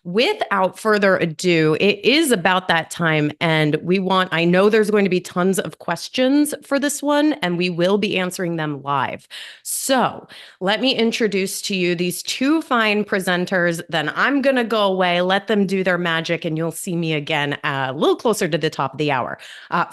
Without further ado, it is about that time. And I know there's going to be tons of questions for this one, and we will be answering them live. So let me introduce to you these two fine presenters. Then I'm going to go away, let them do their magic, and you'll see me again a little closer to the top of the hour.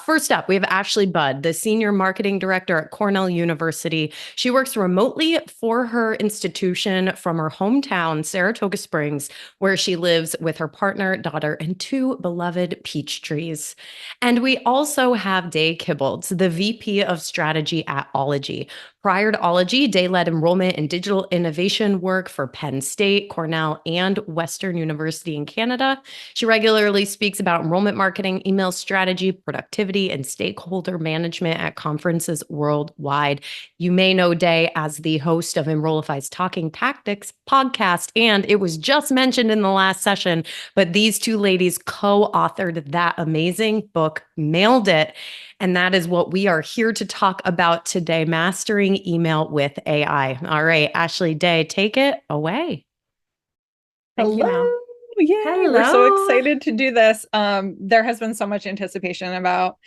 First up, we have Ashley Budd, the Senior Marketing Director at Cornell University. She works remotely for her institution from her hometown, Saratoga Springs, where she lives with her partner, daughter, and two beloved peach trees. And we also have Day Kibilds, the VP of Strategy at Ologie. Prior to Ologie, Day led enrollment and digital innovation work for Penn State, Cornell, and Western University in Canada. She regularly speaks about enrollment marketing, email strategy, productivity, and stakeholder management at conferences worldwide. You may know Day as the host of Enrollify's Talking Tactics podcast, and it was just mentioned in the last session, but these two ladies co-authored that amazing book, Mailed It. And that is what we are here to talk about today, mastering email with AI. All right, Ashley, Day, take it away. Thank you, Hello. Mel. Yay, we're so Hello. excited to do this. There has been so much anticipation about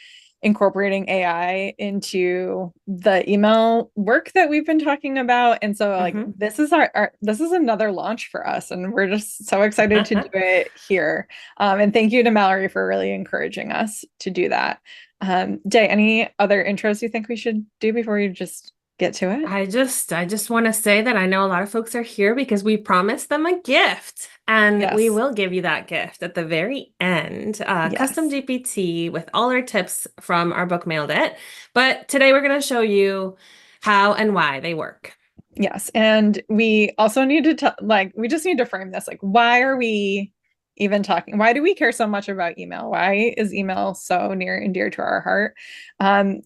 incorporating AI into the email work that we've been talking about. And so this is this is another launch for us, and we're just so excited to do it here. And thank you to Mallory for really encouraging us to do that. Day, any other intros you think we should do before we just get to it? I just want to say that I know a lot of folks are here because we promised them a gift, and Yes. we will give you that gift at the very end. Yes. Custom GPT with all our tips from our book Mailed It. But today we're going to show you how and why they work. Yes. And we also need to we just need to frame this. Like, why are we even talking? Why do we care so much about email? Why is email so near and dear to our heart?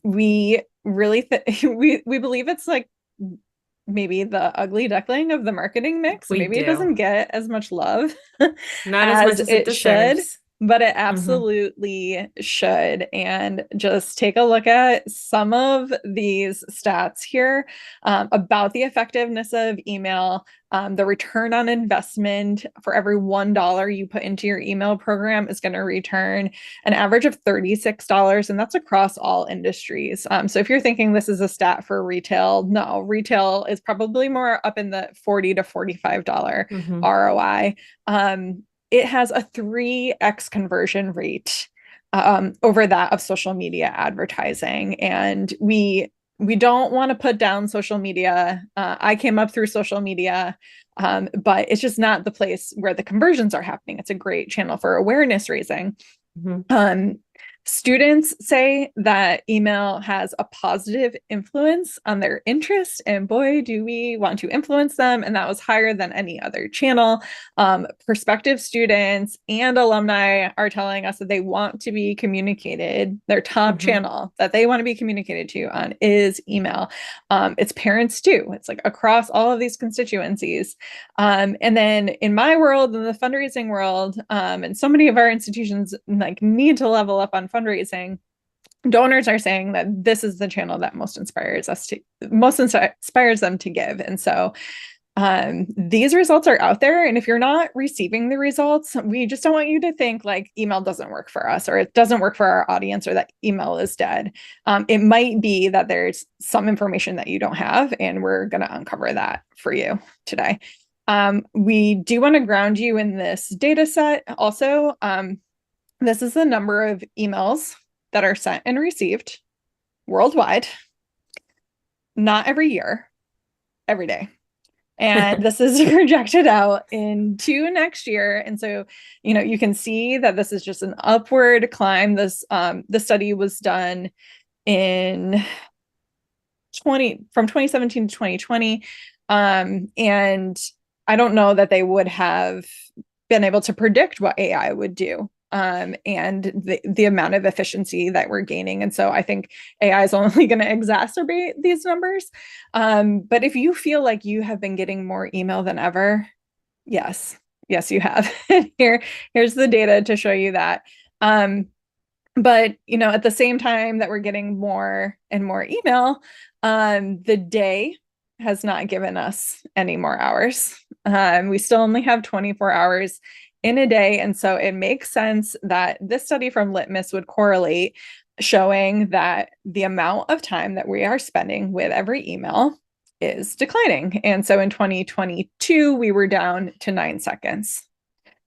We really we believe it's like maybe the ugly duckling of the marketing mix. Maybe it doesn't get as much love Not as much as it should, deserves. but it absolutely should. And just take a look at some of these stats here about the effectiveness of email. The return on investment for every $1 you put into your email program is going to return an average of $36, and that's across all industries. So if you're thinking this is a stat for retail, no, retail is probably more up in the $40 to $45 ROI. It has a 3x conversion rate over that of social media advertising. And we don't want to put down social media. I came up through social media, but it's just not the place where the conversions are happening. It's a great channel for awareness raising. Students say that email has a positive influence on their interest, and boy, do we want to influence them. And that was higher than any other channel. Prospective students and alumni are telling us that they want to be communicated. Their top channel that they want to be communicated to on is email. It's parents too. It's like across all of these constituencies. And then in my world, in the fundraising world, and so many of our institutions like need to level up on fundraising, donors are saying that this is the channel that most inspires them to give. And so these results are out there. And if you're not receiving the results, we just don't want you to think like email doesn't work for us, or it doesn't work for our audience, or that email is dead. It might be that there's some information that you don't have, and we're going to uncover that for you today. We do want to ground you in this data set also. This is the number of emails that are sent and received worldwide, not every year, every day. And this is projected out into next year. And so, you can see that this is just an upward climb. This the study was done from 2017 to 2020. And I don't know that they would have been able to predict what AI would do. And the amount of efficiency that we're gaining. And so I think AI is only going to exacerbate these numbers. But if you feel like you have been getting more email than ever, yes, you have. Here's the data to show you that. But at the same time that we're getting more and more email, the day has not given us any more hours. We still only have 24 hours in a day. And so it makes sense that this study from Litmus would correlate, showing that the amount of time that we are spending with every email is declining. And so in 2022, we were down to 9 seconds.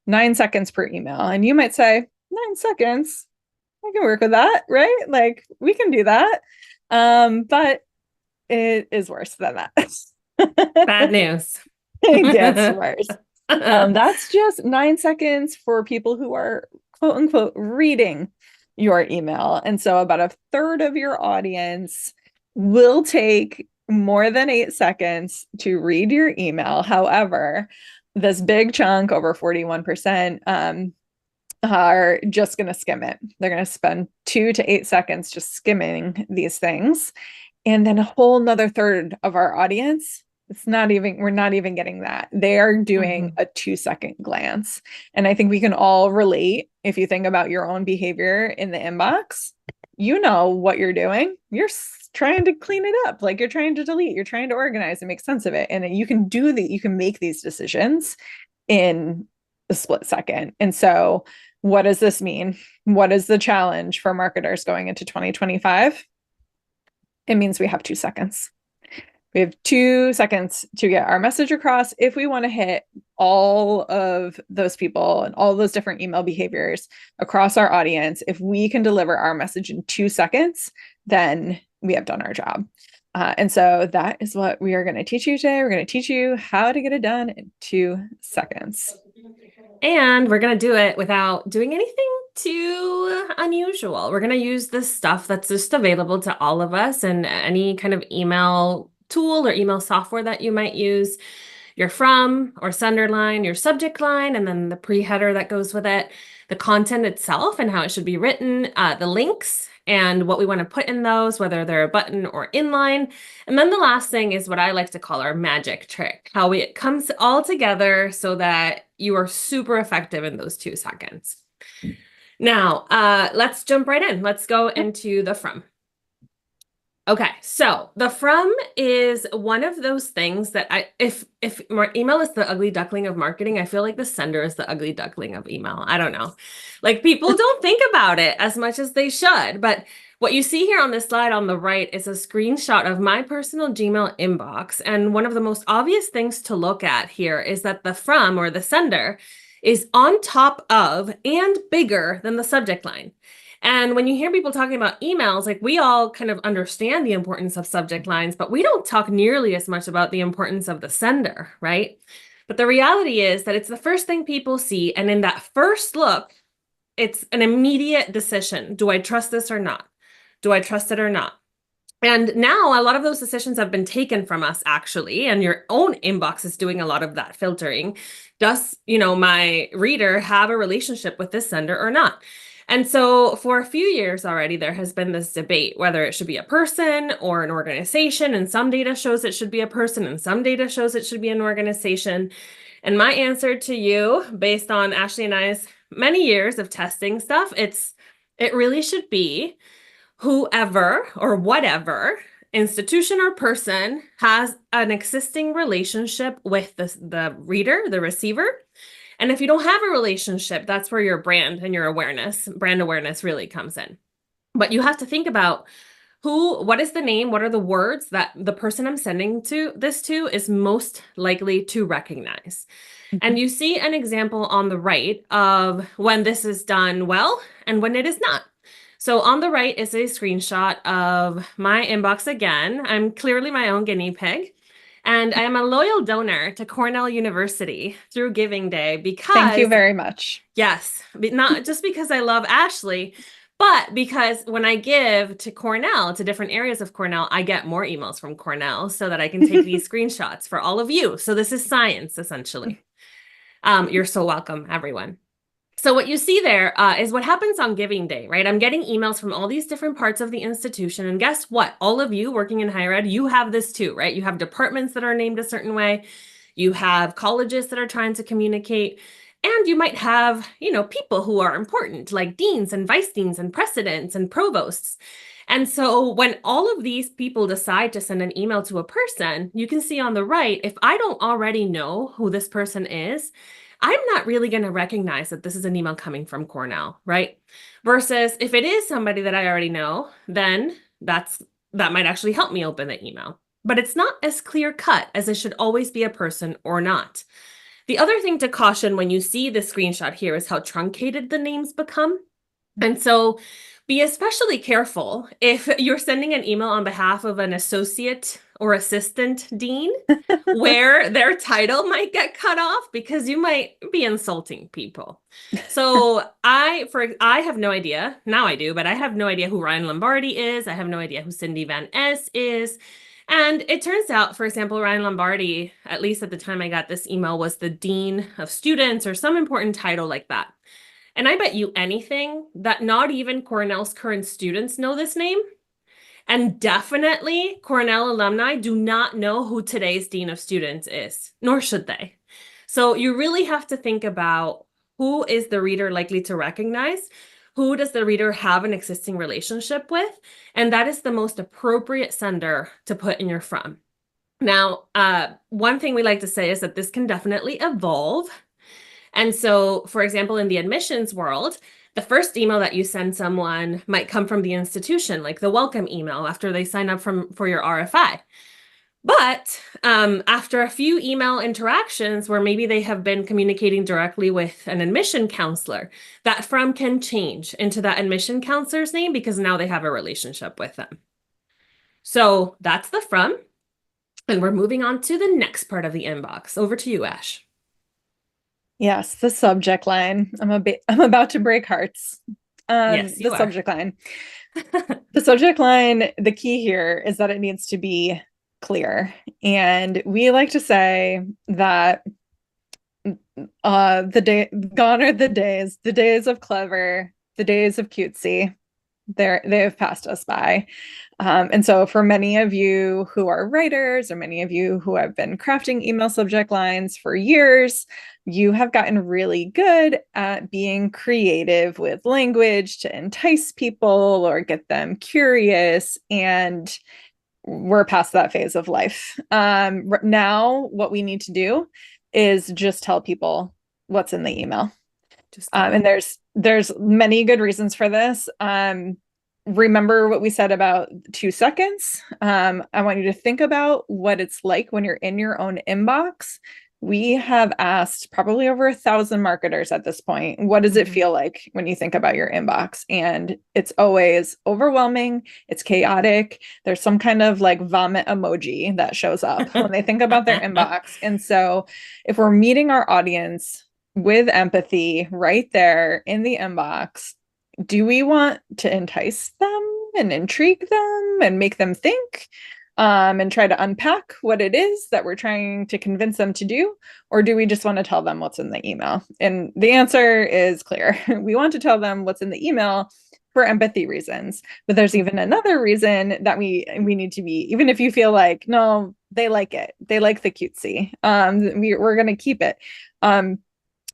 9 seconds per email. And you might say, 9 seconds, I can work with that, right? Like we can do that. But it is worse than that. Bad news. It gets worse. That's just 9 seconds for people who are quote unquote reading your email. And so about a third of your audience will take more than 8 seconds to read your email. However, this big chunk, over 41%, are just going to skim it. They're going to spend 2 to 8 seconds just skimming these things. And then a whole nother third of our audience, we're not even getting that. They are doing a 2-second glance. And I think we can all relate. If you think about your own behavior in the inbox, you know what you're doing. You're trying to clean it up. Like you're trying to delete, you're trying to organize and make sense of it. And you can make these decisions in a split second. And so what does this mean? What is the challenge for marketers going into 2025? It means we have 2 seconds. We have 2 seconds to get our message across. If we want to hit all of those people and all those different email behaviors across our audience, if we can deliver our message in 2 seconds, then we have done our job. And so that is what we are going to teach you today. We're going to teach you how to get it done in 2 seconds. And we're going to do it without doing anything too unusual. We're going to use this stuff that's just available to all of us and any kind of email tool or email software that you might use. Your from or sender line, your subject line, and then the pre-header that goes with it, the content itself and how it should be written, the links and what we want to put in those, whether they're a button or inline. And then the last thing is what I like to call our magic trick, how it comes all together so that you are super effective in those 2 seconds. Now, let's jump right in. Let's go into the from. Okay, so the from is one of those things that if email is the ugly duckling of marketing, I feel like the sender is the ugly duckling of email. I don't know. Like people don't think about it as much as they should. But what you see here on this slide on the right is a screenshot of my personal Gmail inbox. And one of the most obvious things to look at here is that the from or the sender is on top of and bigger than the subject line. And when you hear people talking about emails, like we all kind of understand the importance of subject lines, but we don't talk nearly as much about the importance of the sender, right? But the reality is that it's the first thing people see. And in that first look, it's an immediate decision. Do I trust this or not? Do I trust it or not? And now a lot of those decisions have been taken from us actually, and your own inbox is doing a lot of that filtering. Does, my reader have a relationship with this sender or not? And so for a few years already, there has been this debate whether it should be a person or an organization. And some data shows it should be a person and some data shows it should be an organization. And my answer to you, based on Ashley and I's many years of testing stuff, it really should be whoever or whatever institution or person has an existing relationship with the reader, the receiver. And if you don't have a relationship, that's where your brand and your brand awareness really comes in. But you have to think about what is the name, what are the words that the person I'm sending this to is most likely to recognize. Mm-hmm. And you see an example on the right of when this is done well and when it is not. So on the right is a screenshot of my inbox again. I'm clearly my own guinea pig. And I am a loyal donor to Cornell University through Giving Day because— Thank you very much. Yes, not just because I love Ashley, but because when I give to Cornell, to different areas of Cornell, I get more emails from Cornell so that I can take these screenshots for all of you. So this is science, essentially. You're so welcome, everyone. So what you see there is what happens on Giving Day, right? I'm getting emails from all these different parts of the institution. And guess what? All of you working in higher ed, you have this too, right? You have departments that are named a certain way. You have colleges that are trying to communicate. And you might have, people who are important, like deans and vice deans and presidents and provosts. And so when all of these people decide to send an email to a person, you can see on the right, if I don't already know who this person is, I'm not really going to recognize that this is an email coming from Cornell, right? Versus if it is somebody that I already know, then that might actually help me open the email. But it's not as clear cut as it should always be a person or not. The other thing to caution when you see the screenshot here is how truncated the names become. And so be especially careful if you're sending an email on behalf of an associate or assistant dean where their title might get cut off because you might be insulting people. So I have no idea. Now I do, but I have no idea who Ryan Lombardi is. I have no idea who Cindy Van Es is. And it turns out, for example, Ryan Lombardi, at least at the time I got this email, was the dean of students or some important title like that. And I bet you anything that not even Cornell's current students know this name. And definitely Cornell alumni do not know who today's dean of students is, nor should they. So you really have to think about who is the reader likely to recognize, who does the reader have an existing relationship with, and that is the most appropriate sender to put in your from. Now, one thing we like to say is that this can definitely evolve. And so, for example, in the admissions world, the first email that you send someone might come from the institution, like the welcome email after they sign up for your RFI. But after a few email interactions where maybe they have been communicating directly with an admission counselor, that from can change into that admission counselor's name because now they have a relationship with them. So that's the from. And we're moving on to the next part of the inbox. Over to you, Ash. Yes, the subject line. I'm about to break hearts. Yes, you the are. subject line. The subject line, the key here is that it needs to be clear. And we like to say that gone are the days of clever, the days of cutesy. They have passed us by. And so for many of you who are writers, or many of you who have been crafting email subject lines for years, you have gotten really good at being creative with language to entice people or get them curious. And we're past that phase of life. Now, what we need to do is just tell people what's in the email. And there's many good reasons for this. Remember what we said about 2 seconds. I want you to think about what it's like when you're in your own inbox. We have asked probably over 1,000 marketers at this point, what does it feel like when you think about your inbox? And it's always overwhelming. It's chaotic. There's some kind of like vomit emoji that shows up when they think about their inbox. And so if we're meeting our audience with empathy right there in the inbox, do we want to entice them and intrigue them and make them think and try to unpack what it is that we're trying to convince them to do? Or do we just want to tell them what's in the email? And the answer is clear. We want to tell them what's in the email for empathy reasons. But there's even another reason that we need to be, even if you feel like, no, they like it. They like the cutesy. We're going to keep it.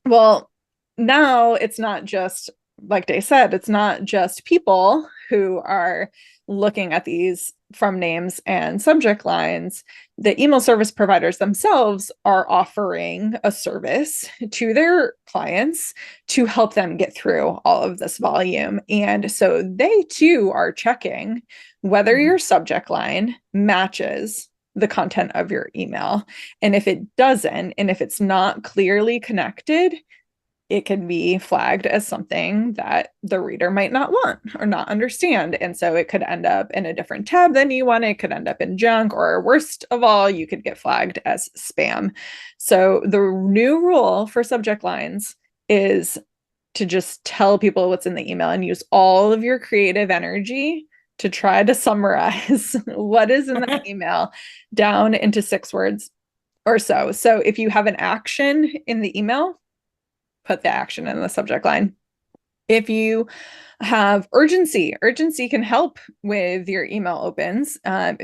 Well, now it's not just, like Day said, it's not just people who are looking at these from names and subject lines. The email service providers themselves are offering a service to their clients to help them get through all of this volume. And so they too are checking whether your subject line matches the content of your email. And if it doesn't, and if it's not clearly connected, it can be flagged as something that the reader might not want or not understand. And so it could end up in a different tab than you want. It could end up in junk, or worst of all, you could get flagged as spam. So the new rule for subject lines is to just tell people what's in the email and use all of your creative energy to try to summarize what is in the email down into 6 words or so. So if you have an action in the email, put the action in the subject line. If you have urgency can help with your email opens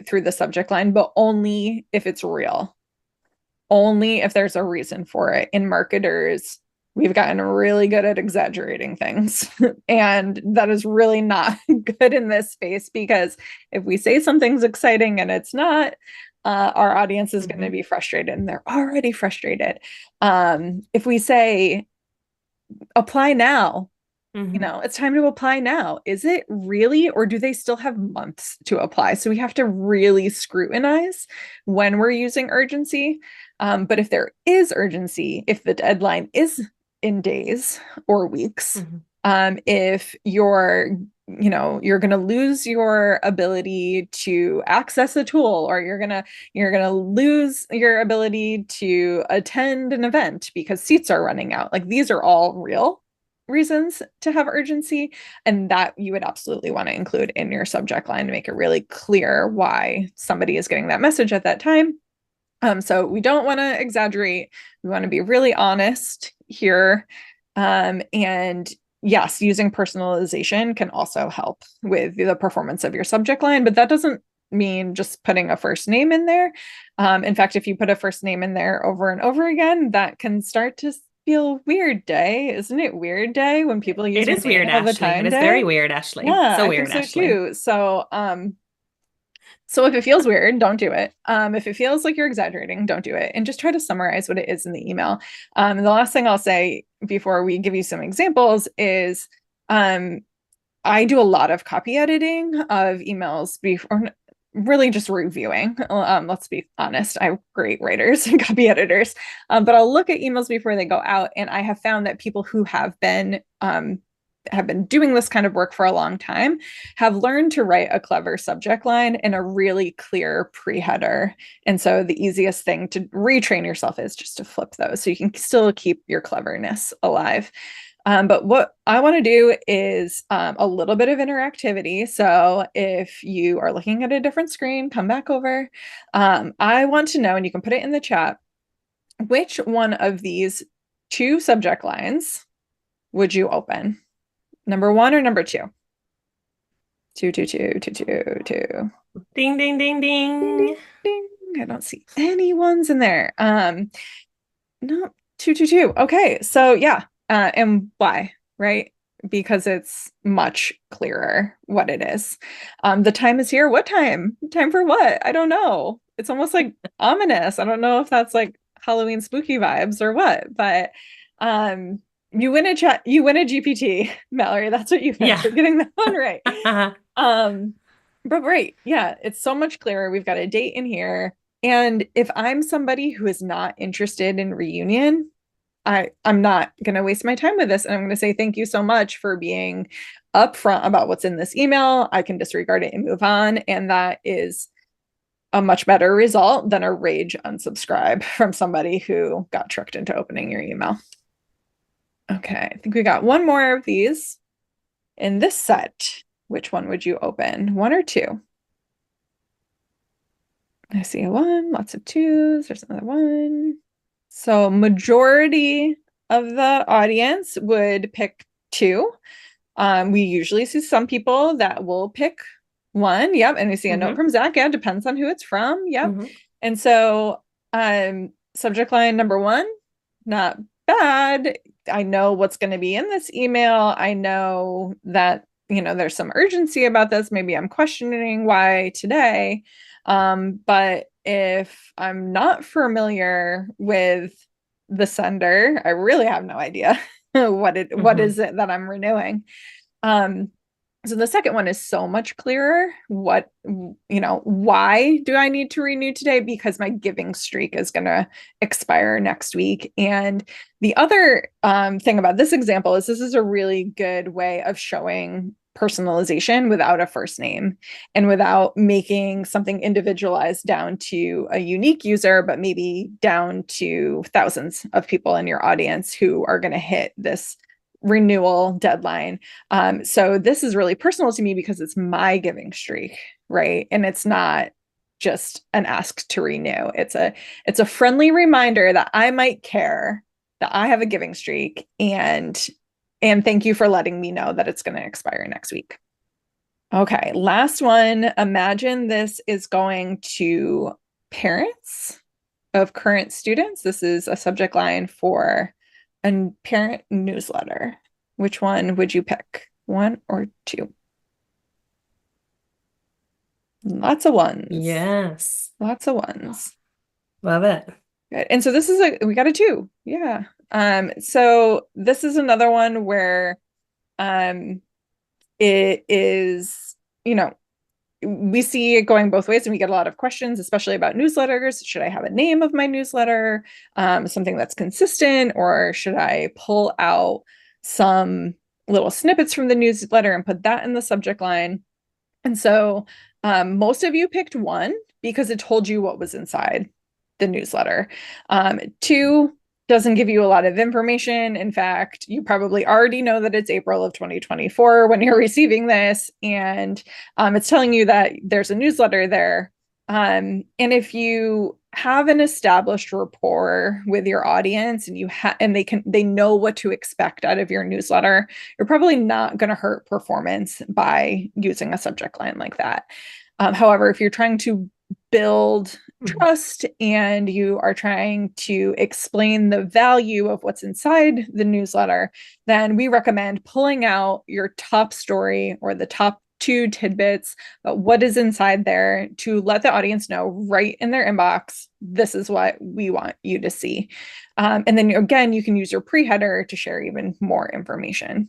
through the subject line, but only if it's real. Only if there's a reason for it. In marketers, we've gotten really good at exaggerating things. And that is really not good in this space, because if we say something's exciting and it's not, our audience is going to be frustrated, and they're already frustrated. If we say, apply now, it's time to apply now. Is it really, or do they still have months to apply? So we have to really scrutinize when we're using urgency. But if there is urgency, if the deadline is in days or weeks, if you're going to lose your ability to access a tool, or you're going to lose your ability to attend an event because seats are running out. Like, these are all real reasons to have urgency, and that you would absolutely want to include in your subject line to make it really clear why somebody is getting that message at that time. So we don't want to exaggerate. We want to be really honest here. And yes, using personalization can also help with the performance of your subject line, but that doesn't mean just putting a first name in there. In fact, if you put a first name in there over and over again, that can start to feel weird, Day. Isn't it weird, Day, when people use it is weird, all the Ashley. time? It is very weird, Ashley. Yeah, so I weird, think so Ashley. too. So if it feels weird, don't do it. If it feels like you're exaggerating, don't do it. And just try to summarize what it is in the email. And the last thing I'll say before we give you some examples is I do a lot of copy editing of emails before, really just reviewing. Let's be honest, I have great writers and copy editors, but I'll look at emails before they go out. And I have found that people who have been doing this kind of work for a long time have learned to write a clever subject line and a really clear pre-header. And so the easiest thing to retrain yourself is just to flip those so you can still keep your cleverness alive. But what I want to do is a little bit of interactivity. So if you are looking at a different screen, come back over. I want to know, and you can put it in the chat, which one of these two subject lines would you open? Number 1 or number 2? 2, 2, 2, 2, 2, 2. Ding, ding, ding, ding. Ding, ding. I don't see any ones in there. No, 2, 2, 2. Okay, so yeah. And why, right? Because it's much clearer what it is. The time is here. What time? Time for what? I don't know. It's almost like ominous. I don't know if that's like Halloween spooky vibes or what, but you win a GPT, Mallory. That's what you get for getting that one right. But right, yeah, it's so much clearer. We've got a date in here. And if I'm somebody who is not interested in reunion, I'm not going to waste my time with this. And I'm going to say, thank you so much for being upfront about what's in this email. I can disregard it and move on. And that is a much better result than a rage unsubscribe from somebody who got tricked into opening your email. Okay, I think we got one more of these in this set. Which one would you open? 1 or 2? I see a 1, lots of 2s. There's another 1. So majority of the audience would pick 2. We usually see some people that will pick 1. Yep. And we see a note from Zach. Yeah, depends on who it's from. Yep. And so subject line number 1, not bad. I know what's going to be in this email. I know that, there's some urgency about this. Maybe I'm questioning why today. But if I'm not familiar with the sender, I really have no idea what is it that I'm renewing. So the second one is so much clearer. Why do I need to renew today? Because my giving streak is going to expire next week. And the other thing about this example is this is a really good way of showing personalization without a first name and without making something individualized down to a unique user, but maybe down to thousands of people in your audience who are going to hit this renewal deadline. So this is really personal to me because it's my giving streak, right? And it's not just an ask to renew. It's a friendly reminder that I might care, that I have a giving streak, and thank you for letting me know that it's going to expire next week. Okay, last one. Imagine this is going to parents of current students. This is a subject line for a parent newsletter. Which one would you pick? 1 or 2? Lots of ones. Yes. Lots of ones. Love it. Good. And so this is we got a 2. Yeah. So this is another one where it is, we see it going both ways, and we get a lot of questions, especially about newsletters. Should I have a name of my newsletter, something that's consistent, or should I pull out some little snippets from the newsletter and put that in the subject line? And so most of you picked 1 because it told you what was inside the newsletter. 2 doesn't give you a lot of information. In fact, you probably already know that it's April of 2024 when you're receiving this, and it's telling you that there's a newsletter there. And if you have an established rapport with your audience, and they know what to expect out of your newsletter, you're probably not going to hurt performance by using a subject line like that. However, if you're trying to build trust and you are trying to explain the value of what's inside the newsletter, then we recommend pulling out your top story or the top 2 tidbits about what is inside there to let the audience know right in their inbox, this is what we want you to see. And then again, you can use your pre-header to share even more information.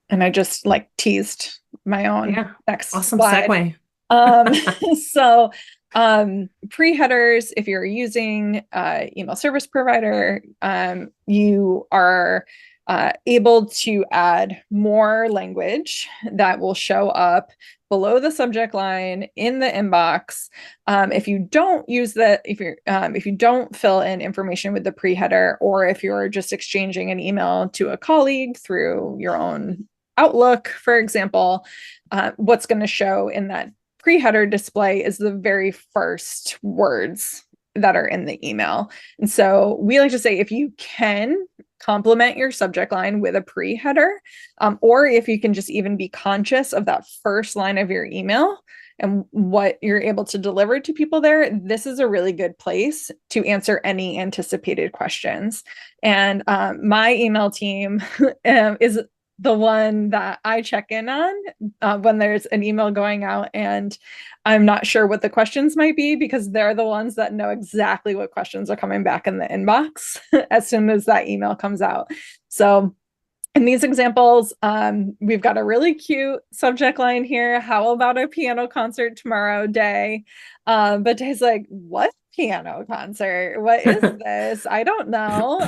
And I just teased my own next awesome slide. Segue. So pre-headers, if you're using email service provider, you are able to add more language that will show up below the subject line in the inbox. If you don't use if you don't fill in information with the pre-header, or if you're just exchanging an email to a colleague through your own Outlook, for example, what's going to show in that pre-header display is the very first words that are in the email. And so we like to say, if you can complement your subject line with a pre-header, or if you can just even be conscious of that first line of your email and what you're able to deliver to people there, this is a really good place to answer any anticipated questions. And my email team is the one that I check in on when there's an email going out and I'm not sure what the questions might be, because they're the ones that know exactly what questions are coming back in the inbox as soon as that email comes out. So in these examples, we've got a really cute subject line here. How about a piano concert tomorrow, Day? But Day's like, what piano concert? What is this? I don't know.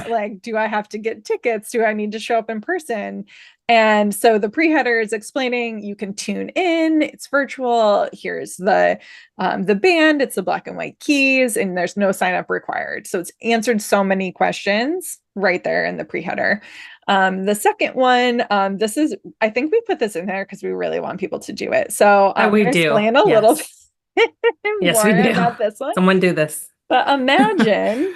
Do I have to get tickets? Do I need to show up in person? And so the pre-header is explaining you can tune in, it's virtual. Here's the band, it's the black and white keys, and there's no sign up required. So it's answered so many questions right there in the pre-header. The second one, I think we put this in there because we really want people to do it. So we do explain a little bit yes, more we do. about this one. Someone do this. But imagine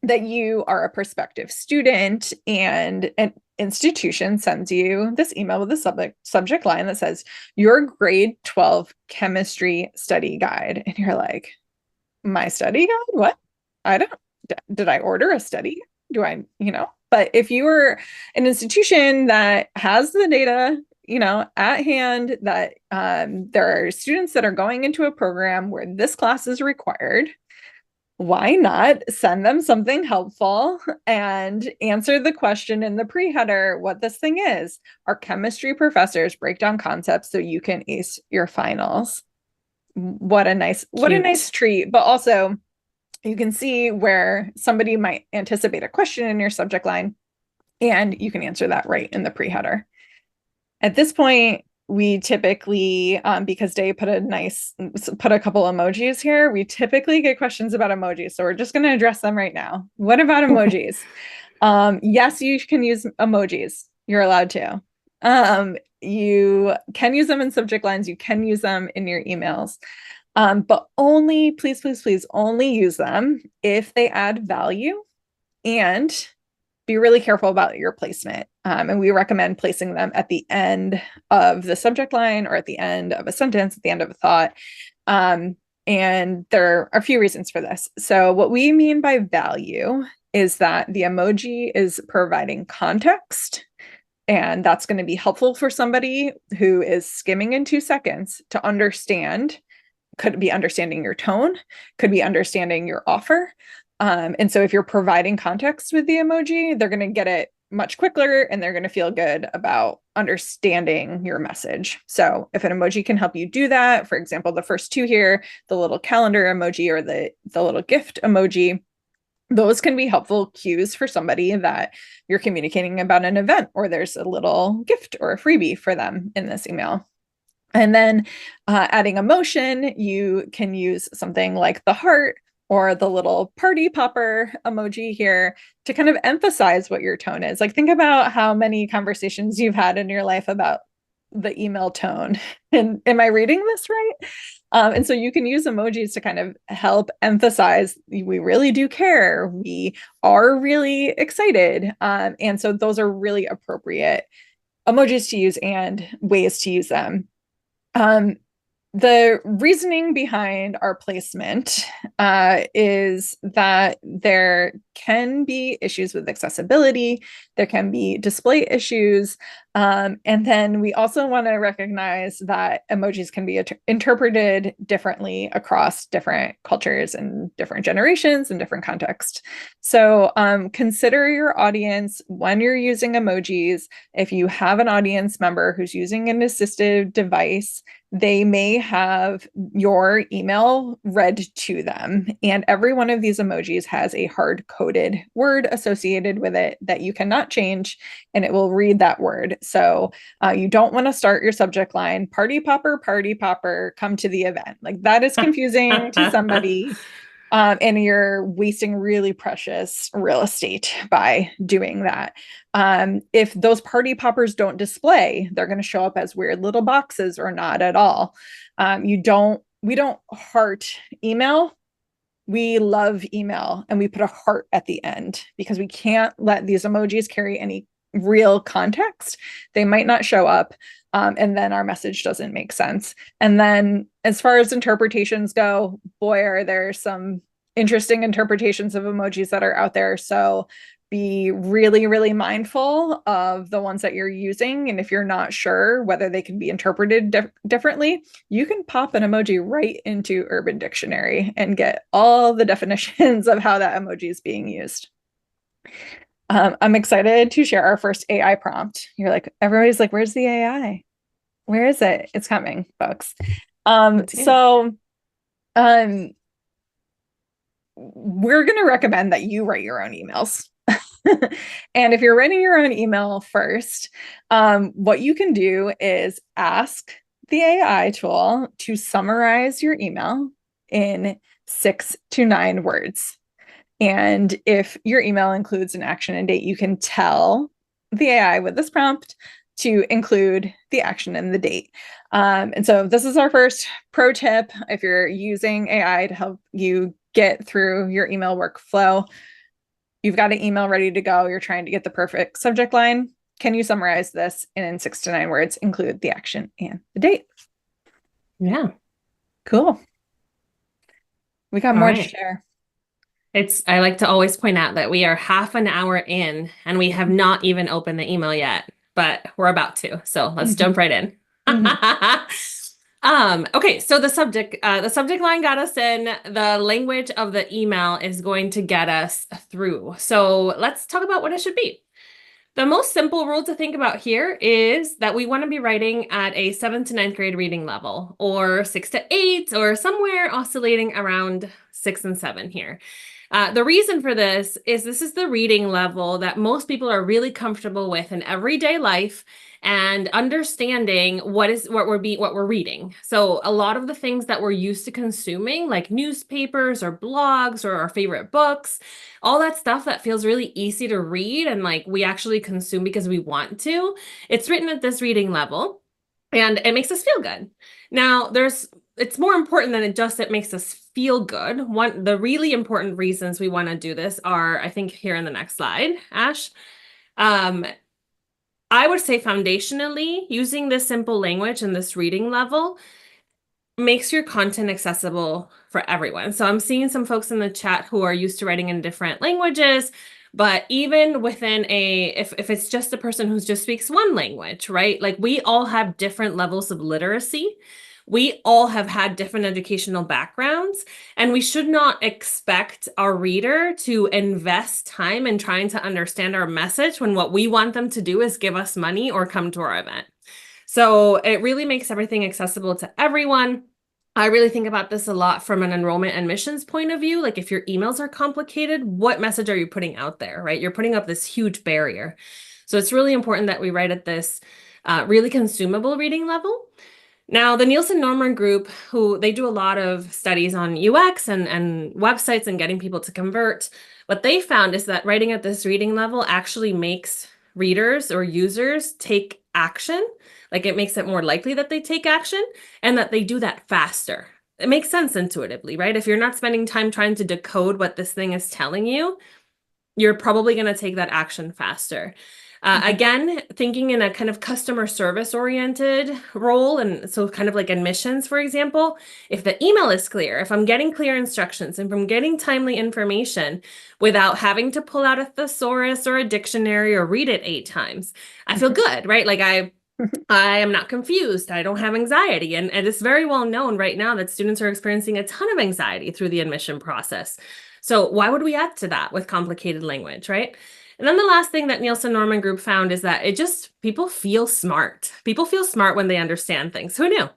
that you are a prospective student and an institution sends you this email with a subject line that says your grade 12 chemistry study guide. And you're like, my study guide? What? Did I order a study? Do I, but if you were an institution that has the data, at hand, that there are students that are going into a program where this class is required, why not send them something helpful and answer the question in the pre-header what this thing is? Our chemistry professors break down concepts so you can ace your finals. What a nice treat. But also, you can see where somebody might anticipate a question in your subject line, and you can answer that right in the pre-header. At this point, we typically, because Day put a couple emojis here, we typically get questions about emojis. So we're just going to address them right now. What about emojis? Yes, you can use emojis. You're allowed to. You can use them in subject lines. You can use them in your emails. But only, please, only use them if they add value, and be really careful about your placement. And we recommend placing them at the end of the subject line, or at the end of a sentence, at the end of a thought. And there are a few reasons for this. So what we mean by value is that the emoji is providing context And that's going to be helpful for somebody who is skimming in 2 seconds to understand. Could be understanding your tone, could be understanding your offer. And so if you're providing context with the emoji, they're going to get it much quicker and they're going to feel good about understanding your message. So if an emoji can help you do that, for example, the first two here, the little calendar emoji or the little gift emoji, those can be helpful cues for somebody that you're communicating about an event or there's a little gift or a freebie for them in this email. And then adding emotion, you can use something like the heart or the little party popper emoji here to kind of emphasize what your tone is. Like think about how many conversations you've had in your life about the email tone. And am I reading this right? And so you can use emojis to kind of help emphasize we really do care. We are really excited. And so those are really appropriate emojis to use and ways to use them. The reasoning behind our placement is that there can be issues with accessibility, there can be display issues, and then we also want to recognize that emojis can be interpreted differently across different cultures and different generations and different contexts. So consider your audience when you're using emojis. If you have an audience member who's using an assistive device, they may have your email read to them. And every one of these emojis has a hard-coded word associated with it that you cannot change, and it will read that word. So you don't want to start your subject line, party popper, come to the event. Like that is confusing to somebody. And you're wasting really precious real estate by doing that. If those party poppers don't display, they're going to show up as weird little boxes or not at all. We don't heart email. We love email and we put a heart at the end because we can't let these emojis carry any real context. They might not show up. And then our message doesn't make sense. And then as far as interpretations go, boy, are there some interesting interpretations of emojis that are out there. So be really, really mindful of the ones that you're using. And if you're not sure whether they can be interpreted differently, you can pop an emoji right into Urban Dictionary and get all the definitions of how that emoji is being used. I'm excited to share our first AI prompt. Everybody's like, where's the AI? Where is it? It's coming, folks. We're going to recommend that you write your own emails. And if you're writing your own email first, what you can do is ask the AI tool to summarize your email in 6 to 9 words. And if your email includes an action and date, you can tell the AI with this prompt to include the action and the date. And so this is our first pro tip. If you're using AI to help you get through your email workflow, you've got an email ready to go. You're trying to get the perfect subject line. Can you summarize this in 6 to 9 words, include the action and the date? Yeah. Cool. We got more to share. I like to always point out that we are half an hour in and we have not even opened the email yet, but we're about to. So let's jump right in. Okay, so the subject line got us in. The language of the email is going to get us through. So let's talk about what it should be. The most simple rule to think about here is that we want to be writing at a 7th to 9th grade reading level, or 6 to 8, or somewhere oscillating around 6 and 7 here. The reason for this is the reading level that most people are really comfortable with in everyday life and understanding what we're reading. So a lot of the things that we're used to consuming, like newspapers or blogs or our favorite books, all that stuff that feels really easy to read and like we actually consume because we want to, it's written at this reading level and it makes us feel good. Now, it's more important than it makes us feel good. The really important reasons we want to do this are, I think, here in the next slide, Ash. I would say foundationally, using this simple language and this reading level makes your content accessible for everyone. So I'm seeing some folks in the chat who are used to writing in different languages, But even within if it's just a person who just speaks one language, right? Like we all have different levels of literacy. We all have had different educational backgrounds, and we should not expect our reader to invest time in trying to understand our message when what we want them to do is give us money or come to our event. So it really makes everything accessible to everyone. I really think about this a lot from an enrollment admissions point of view. Like if your emails are complicated, what message are you putting out there, right? You're putting up this huge barrier. So it's really important that we write at this really consumable reading level. Now, the Nielsen-Norman group, who they do a lot of studies on UX and websites and getting people to convert, what they found is that writing at this reading level actually makes readers or users take action. Like it makes it more likely that they take action and that they do that faster. It makes sense intuitively, right? If you're not spending time trying to decode what this thing is telling you, you're probably going to take that action faster. Again, thinking in a kind of customer service oriented role. And so kind of like admissions, for example, if the email is clear, if I'm getting clear instructions and from getting timely information without having to pull out a thesaurus or a dictionary or read it 8 times, I feel good, right? Like I am not confused. I don't have anxiety. And it's very well known right now that students are experiencing a ton of anxiety through the admission process. So why would we add to that with complicated language, right? And then the last thing that Nielsen-Norman group found is that people feel smart. People feel smart when they understand things. Who knew?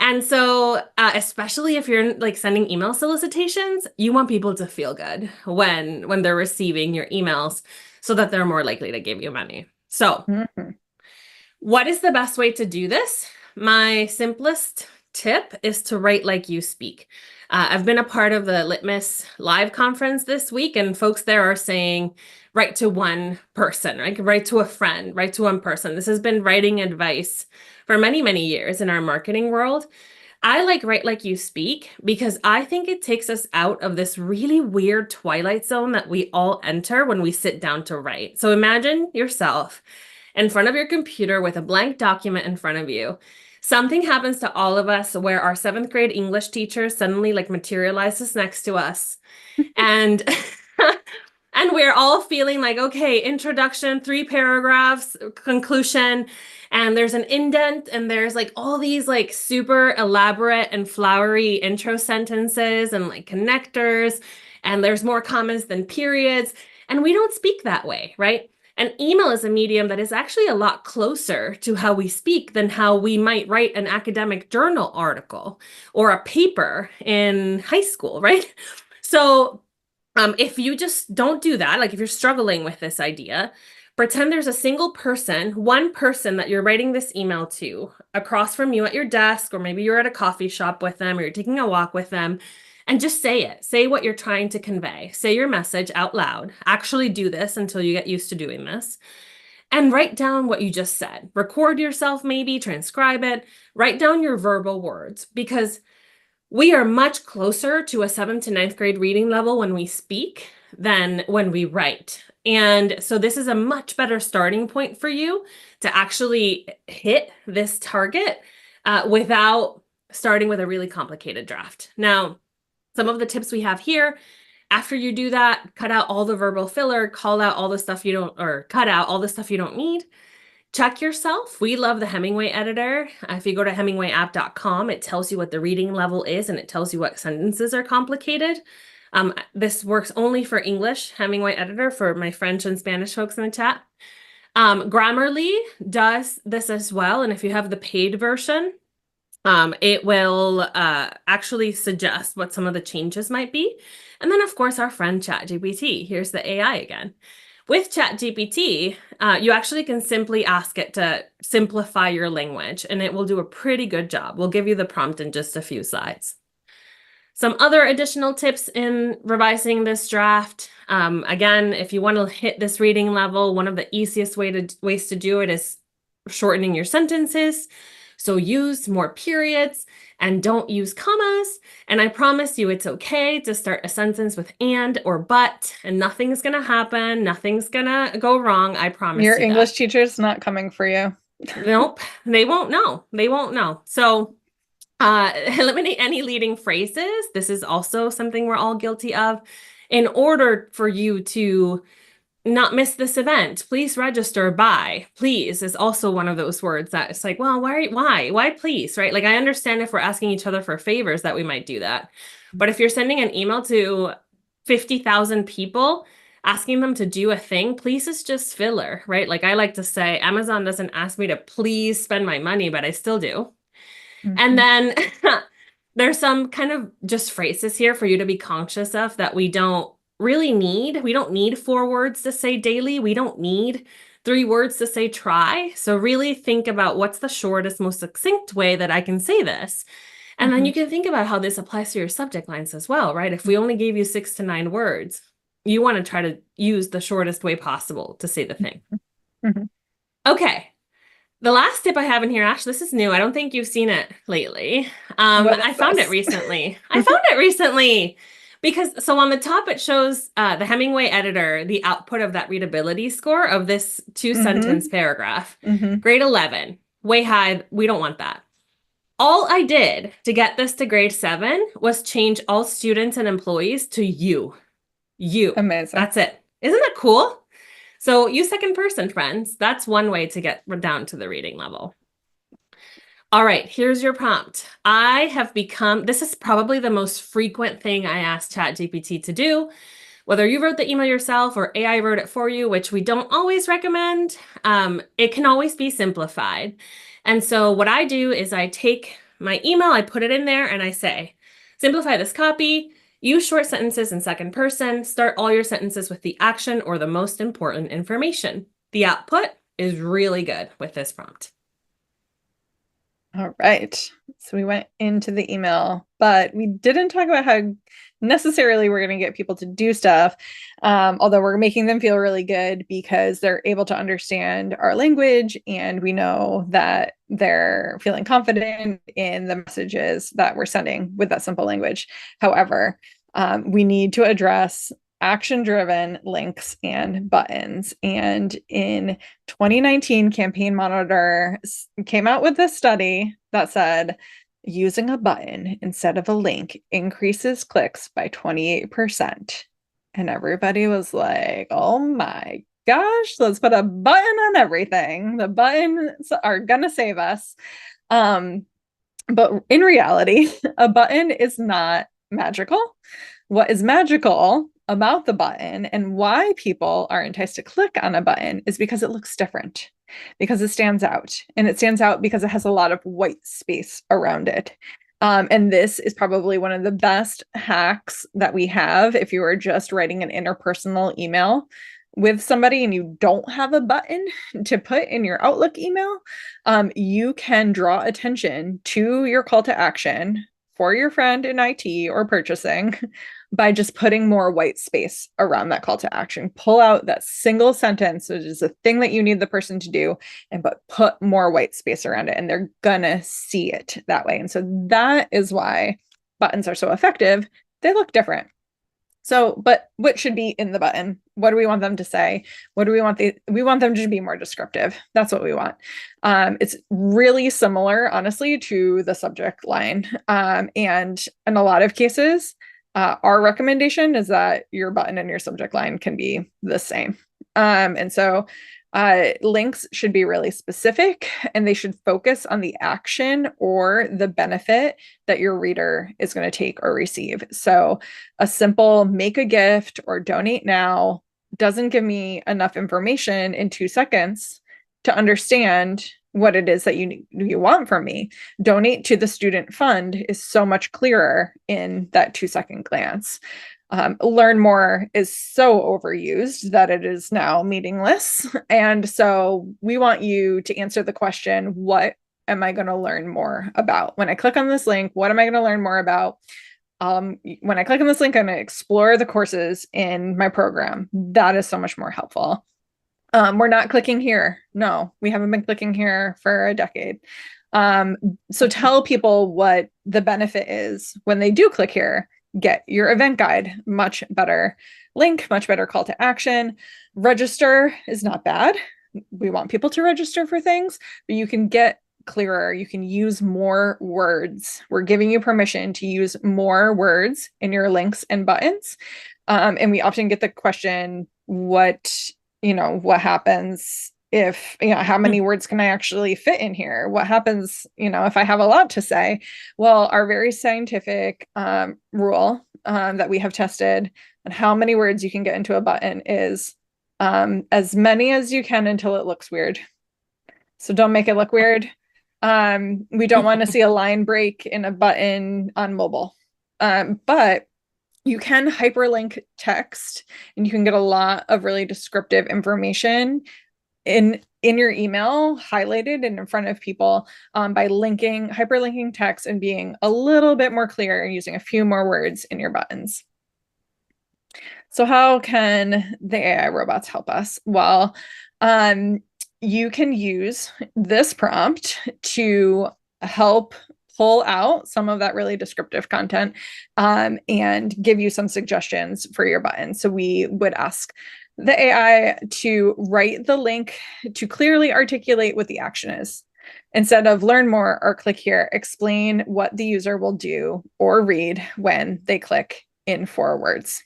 And so, especially if you're like sending email solicitations, you want people to feel good when they're receiving your emails so that they're more likely to give you money. So what is the best way to do this? My simplest tip is to write like you speak. I've been a part of the Litmus Live conference this week, and folks there are saying, write to one person, right? Write to a friend, write to one person. This has been writing advice for many, many years in our marketing world. I like write like you speak because I think it takes us out of this really weird twilight zone that we all enter when we sit down to write. So imagine yourself in front of your computer with a blank document in front of you. Something happens to all of us where our 7th grade English teacher suddenly like materializes next to us. And and we're all feeling like, okay, introduction, 3 paragraphs, conclusion, and there's an indent, and there's like all these like super elaborate and flowery intro sentences and like connectors, and there's more commas than periods, and we don't speak that way, right? And email is a medium that is actually a lot closer to how we speak than how we might write an academic journal article or a paper in high school, right? So if you just don't do that, like if you're struggling with this idea, pretend there's a single person, one person that you're writing this email to across from you at your desk, or maybe you're at a coffee shop with them, or you're taking a walk with them, and just say it. Say what you're trying to convey. Say your message out loud. Actually do this until you get used to doing this. And write down what you just said. Record yourself maybe, transcribe it. Write down your verbal words, because we are much closer to a 7th to 9th grade reading level when we speak than when we write. And so this is a much better starting point for you to actually hit this target without starting with a really complicated draft. Now, some of the tips we have here: after you do that, cut out all the verbal filler, call out all the stuff you don't, or cut out all the stuff you don't need. Check yourself. We love the Hemingway editor. If you go to hemingwayapp.com, it tells you what the reading level is, and it tells you what sentences are complicated. This works only for English, Hemingway editor, for my French and Spanish folks in the chat. Grammarly does this as well, and if you have the paid version, it will actually suggest what some of the changes might be. And then, of course, our friend ChatGPT. Here's the AI again. With ChatGPT, you actually can simply ask it to simplify your language, and it will do a pretty good job. We'll give you the prompt in just a few slides. Some other additional tips in revising this draft. Again, if you want to hit this reading level, one of the easiest ways to do it is shortening your sentences. So use more periods and don't use commas. And I promise you it's okay to start a sentence with and or but, and nothing's going to happen. Nothing's going to go wrong. I promise you Your English teacher's not coming for you. Nope, they won't know. They won't know. So eliminate any leading phrases. This is also something we're all guilty of. In order for you to not miss this event. Please register by. Please is also one of those words that it's like, well, why please, right? Like, I understand if we're asking each other for favors that we might do that. But if you're sending an email to 50,000 people asking them to do a thing, please is just filler, right? Like, I like to say, Amazon doesn't ask me to please spend my money, but I still do. And then there's some kind of just phrases here for you to be conscious of that we don't really need. We don't need 4 words to say daily. We don't need 3 words to say try. So really think about what's the shortest, most succinct way that I can say this. And then you can think about how this applies to your subject lines as well, right? If we only gave you 6 to 9 words, you want to try to use the shortest way possible to say the thing. Okay. The last tip I have in here, Ash, this is new. I don't think you've seen it lately. I found it recently. Because so on the top, it shows the Hemingway editor, the output of that readability score of this 2-sentence paragraph. Grade 11, way high. We don't want that. All I did to get this to grade 7 was change all students and employees to you. You. Amazing. That's it. Isn't that cool? So use second person, friends. That's one way to get down to the reading level. All right, here's your prompt. This is probably the most frequent thing I ask ChatGPT to do. Whether you wrote the email yourself or AI wrote it for you, which we don't always recommend, it can always be simplified. And so what I do is I take my email, I put it in there, and I say, simplify this copy, use short sentences in second person, start all your sentences with the action or the most important information. The output is really good with this prompt. All right. So we went into the email, but we didn't talk about how necessarily we're going to get people to do stuff. Although we're making them feel really good because they're able to understand our language and we know that they're feeling confident in the messages that we're sending with that simple language. However, we need to address action-driven links and buttons. And in 2019, Campaign Monitor came out with this study that said using a button instead of a link increases clicks by 28%. And everybody was like, oh my gosh, let's put a button on everything. The buttons are gonna save us. But in reality, a button is not magical. What is magical about the button and why people are enticed to click on a button is because it looks different, because it stands out. And it stands out because it has a lot of white space around it. And this is probably one of the best hacks that we have if you are just writing an interpersonal email with somebody and you don't have a button to put in your Outlook email. You can draw attention to your call to action for your friend in IT or purchasing by just putting more white space around that call to action. Pull out that single sentence, which is a thing that you need the person to do, and put more white space around it, and they're gonna see it that way. And so that is why buttons are so effective. They look different. So, but what should be in the button? What do we want them to say? What do we want? We want them to be more descriptive. That's what we want. It's really similar, honestly, to the subject line. And in a lot of cases, our recommendation is that your button and your subject line can be the same. And so links should be really specific and they should focus on the action or the benefit that your reader is going to take or receive. So a simple make a gift or donate now doesn't give me enough information in 2 seconds to understand what it is that you want from me. Donate to the student fund is so much clearer in that 2-second glance. Learn more is so overused that it is now meaningless. And so we want you to answer the question, what am I going to learn more about? When I click on this link, what am I going to learn more about? When I click on this link, I'm going to explore the courses in my program. That is so much more helpful. We're not clicking here. No, we haven't been clicking here for a decade. So tell people what the benefit is when they do click here. Get your event guide, much better link, much better call to action. Register is not bad. We want people to register for things, but you can get clearer. You can use more words. We're giving you permission to use more words in your links and buttons. And we often get the question, what, what happens if, how many words can I actually fit in here? What happens, if I have a lot to say? Well, our very scientific rule that we have tested on how many words you can get into a button is as many as you can until it looks weird. So don't make it look weird. We don't want to see a line break in a button on mobile. But you can hyperlink text, and you can get a lot of really descriptive information in your email highlighted and in front of people by hyperlinking text and being a little bit more clear and using a few more words in your buttons. So how can the AI robots help us? Well, you can use this prompt to help pull out some of that really descriptive content and give you some suggestions for your button. So we would ask the AI to write the link to clearly articulate what the action is. Instead of learn more or click here, explain what the user will do or read when they click in 4 words.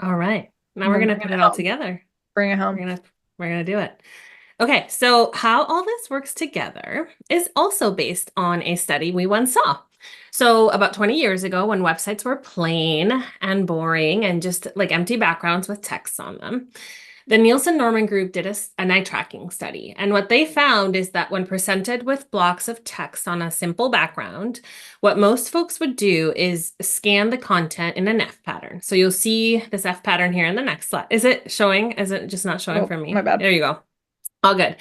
All right. Now we're going to put it all together. Bring it home. We're gonna do it. Okay, so how all this works together is also based on a study we once saw. So about 20 years ago, when websites were plain and boring and just like empty backgrounds with text on them, the Nielsen-Norman group did an eye tracking study. And what they found is that when presented with blocks of text on a simple background, what most folks would do is scan the content in an F pattern. So you'll see this F pattern here in the next slide. Is it showing? Is it just not showing for me? My bad. There you go. All good.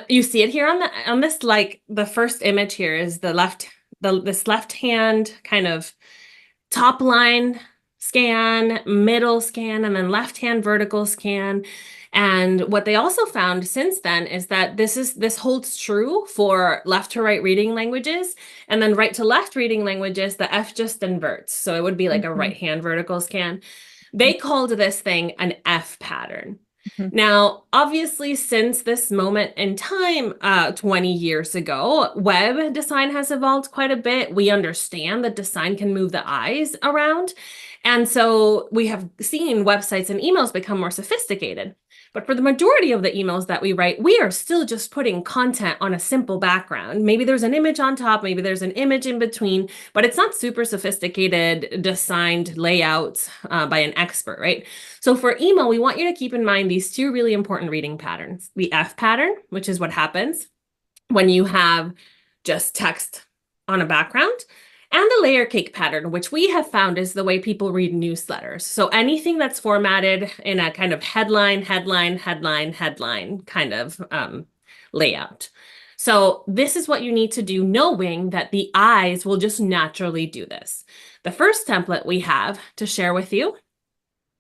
You see it here on this, like the first image here is this left hand kind of top line scan, middle scan, and then left hand vertical scan. And what they also found since then is that this holds true for left to right reading languages, and then right to left reading languages, the F just inverts. So it would be like a right hand vertical scan. They called this thing an F pattern. Now, obviously, since this moment in time, 20 years ago, web design has evolved quite a bit. We understand that design can move the eyes around. And so we have seen websites and emails become more sophisticated. But for the majority of the emails that we write, we are still just putting content on a simple background. Maybe there's an image on top, maybe there's an image in between, but it's not super sophisticated designed layouts by an expert, right? So for email, we want you to keep in mind these 2 really important reading patterns. The F pattern, which is what happens when you have just text on a background, and the layer cake pattern, which we have found is the way people read newsletters. So anything that's formatted in a kind of headline kind of layout. So this is what you need to do, knowing that the eyes will just naturally do this. The first template we have to share with you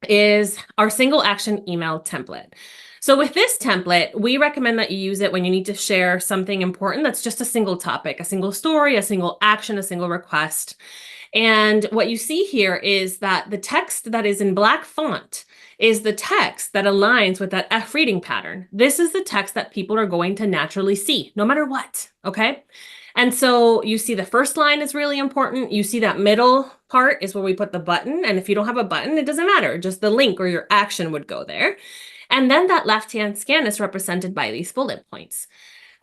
is our single action email template. So with this template, we recommend that you use it when you need to share something important that's just a single topic, a single story, a single action, a single request. And what you see here is that the text that is in black font is the text that aligns with that F reading pattern. This is the text that people are going to naturally see, no matter what, okay? And so you see the first line is really important. You see that middle part is where we put the button. And if you don't have a button, it doesn't matter. Just the link or your action would go there. And then that left-hand scan is represented by these bullet points.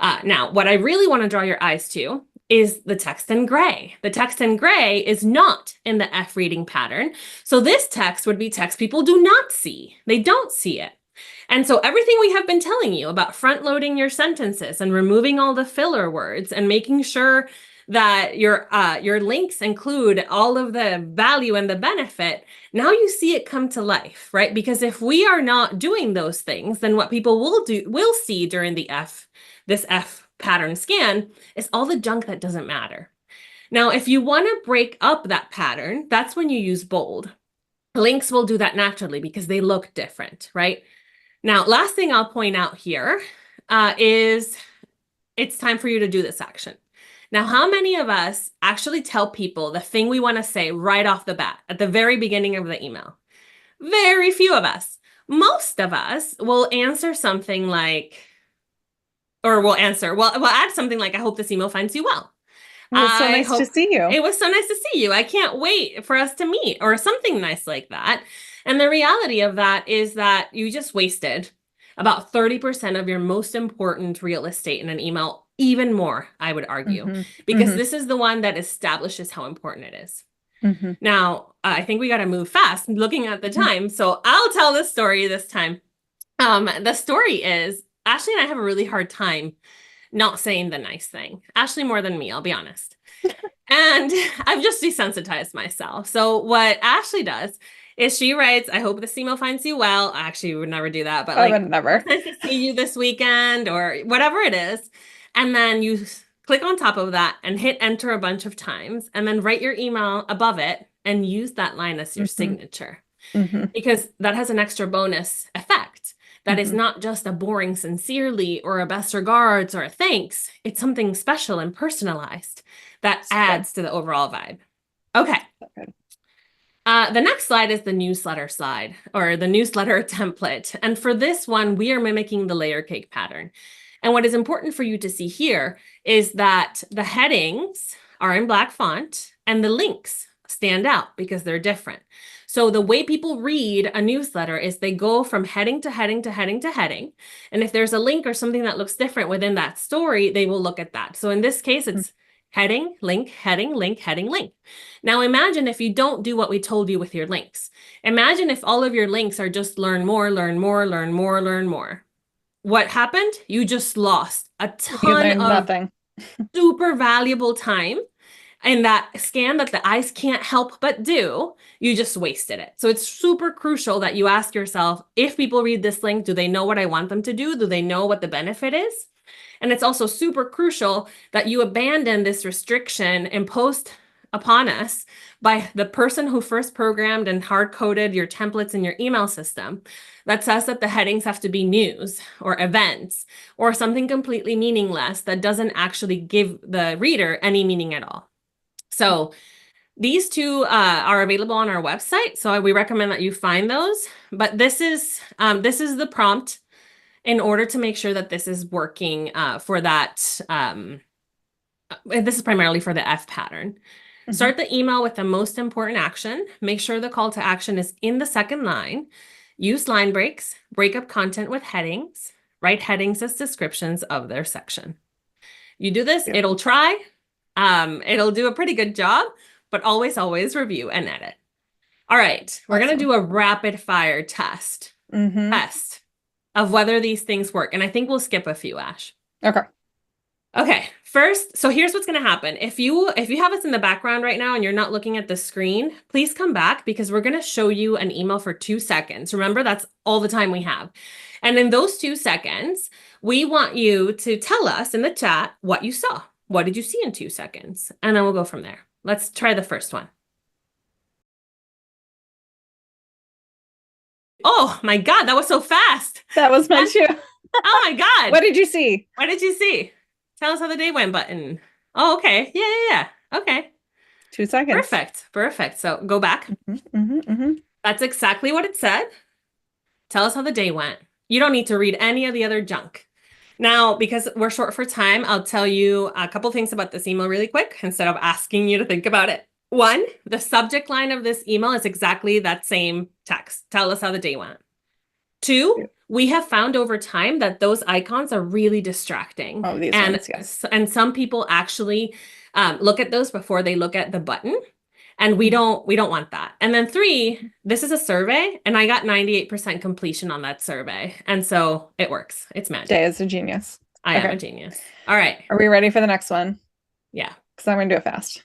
Now, what I really want to draw your eyes to is the text in gray. The text in gray is not in the F reading pattern. So this text would be text people do not see. They don't see it. And so everything we have been telling you about front-loading your sentences and removing all the filler words and making sure that your links include all of the value and the benefit, now you see it come to life, right? Because if we are not doing those things, then what people will see during this F pattern scan is all the junk that doesn't matter. Now, if you want to break up that pattern, that's when you use bold. Links will do that naturally because they look different, right? Now, last thing I'll point out here is it's time for you to do this action. Now, how many of us actually tell people the thing we want to say right off the bat at the very beginning of the email? Very few of us. Most of us will answer something like, or we'll add something like, I hope this email finds you well. It was so nice to see you. It was so nice to see you. I can't wait for us to meet or something nice like that. And the reality of that is that you just wasted about 30% of your most important real estate in an email, even more, I would argue, because this is the one that establishes how important it is. Now, I think we got to move fast looking at the time. So I'll tell this story this time. The story is Ashley and I have a really hard time not saying the nice thing. Ashley more than me, I'll be honest. And I've just desensitized myself. So what Ashley does is she writes, I hope this email finds you well. Actually, we would never do that, but I like, would never. nice to see you this weekend or whatever it is. And then you click on top of that and hit enter a bunch of times and then write your email above it and use that line as your signature because that has an extra bonus effect. That is not just a boring sincerely or a best regards or a thanks. It's something special and personalized that adds to the overall vibe. Okay. The next slide is the newsletter slide or the newsletter template. And for this one, we are mimicking the layer cake pattern. And what is important for you to see here is that the headings are in black font and the links stand out because they're different. So the way people read a newsletter is they go from heading to heading to heading to heading. And if there's a link or something that looks different within that story, they will look at that. So in this case, it's heading, link, heading, link, heading, link. Now imagine if you don't do what we told you with your links. Imagine if all of your links are just learn more, learn more, learn more, learn more. What happened? You just lost a ton of super valuable time. And that scan that the eyes can't help but do, you just wasted it. So it's super crucial that you ask yourself, if people read this link, do they know what I want them to do? Do they know what the benefit is? And it's also super crucial that you abandon this restriction imposed upon us by the person who first programmed and hard-coded your templates in your email system that says that the headings have to be news or events or something completely meaningless that doesn't actually give the reader any meaning at all. So these two are available on our website. So we recommend that you find those. But this is the prompt in order to make sure that this is working for that. This is primarily for the F pattern. Start the email with the most important action. Make sure the call to action is in the second line. Use line breaks. Break up content with headings. Write headings as descriptions of their section. You do this, it'll try. It'll do a pretty good job, but always, always review and edit. All right, we're going to do a rapid fire test of whether these things work. And I think we'll skip a few, Ash. Okay, first, so here's what's going to happen. If you have us in the background right now and you're not looking at the screen, please come back because we're going to show you an email for 2 seconds. Remember, that's all the time we have. And in those 2 seconds, we want you to tell us in the chat what you saw. What did you see in 2 seconds? And then we'll go from there. Let's try the first one. Oh my God, that was so fast. That was mine too. Oh my God. What did you see? What did you see? Tell us how the day went button. Oh, okay. Yeah. Okay. 2 seconds. Perfect. So go back. That's exactly what it said. Tell us how the day went. You don't need to read any of the other junk. Now, because we're short for time, I'll tell you a couple things about this email really quick instead of asking you to think about it. 1, the subject line of this email is exactly that same text. Tell us how the day went. 2, we have found over time that those icons are really distracting. Oh, these ones, yes. And some people actually look at those before they look at the button. And we don't want that. And then 3, this is a survey and I got 98% completion on that survey. And so it works. It's magic. Day is a genius. I am a genius. All right. Are we ready for the next one? Yeah. Because I'm going to do it fast.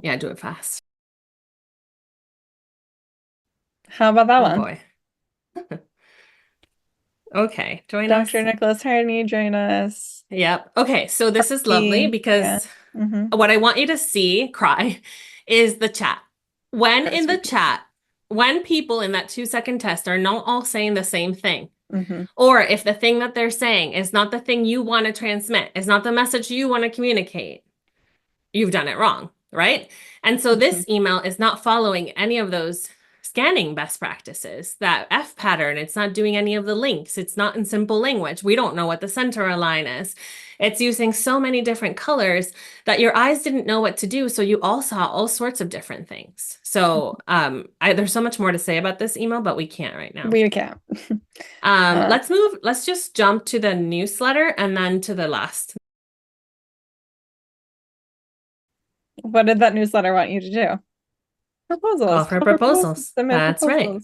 Yeah, do it fast. How about that one? Boy. Okay. Join us. Dr. Nicholas Harney, join us. Yep. Okay. So this is lovely because what I want you to see, cry, is the chat. When in the chat, when people in that 2-second test are not all saying the same thing, or if the thing that they're saying is not the thing you want to transmit, is not the message you want to communicate, you've done it wrong, right? And so this email is not following any of those scanning best practices. That F pattern, it's not doing any of the links. It's not in simple language. We don't know what the center align is. It's using so many different colors that your eyes didn't know what to do. So you all saw all sorts of different things. So there's so much more to say about this email, but we can't right now. We can't. Let's just jump to the newsletter and then to the last. What did that newsletter want you to do? Proposals. Call for proposals. Submit That's right.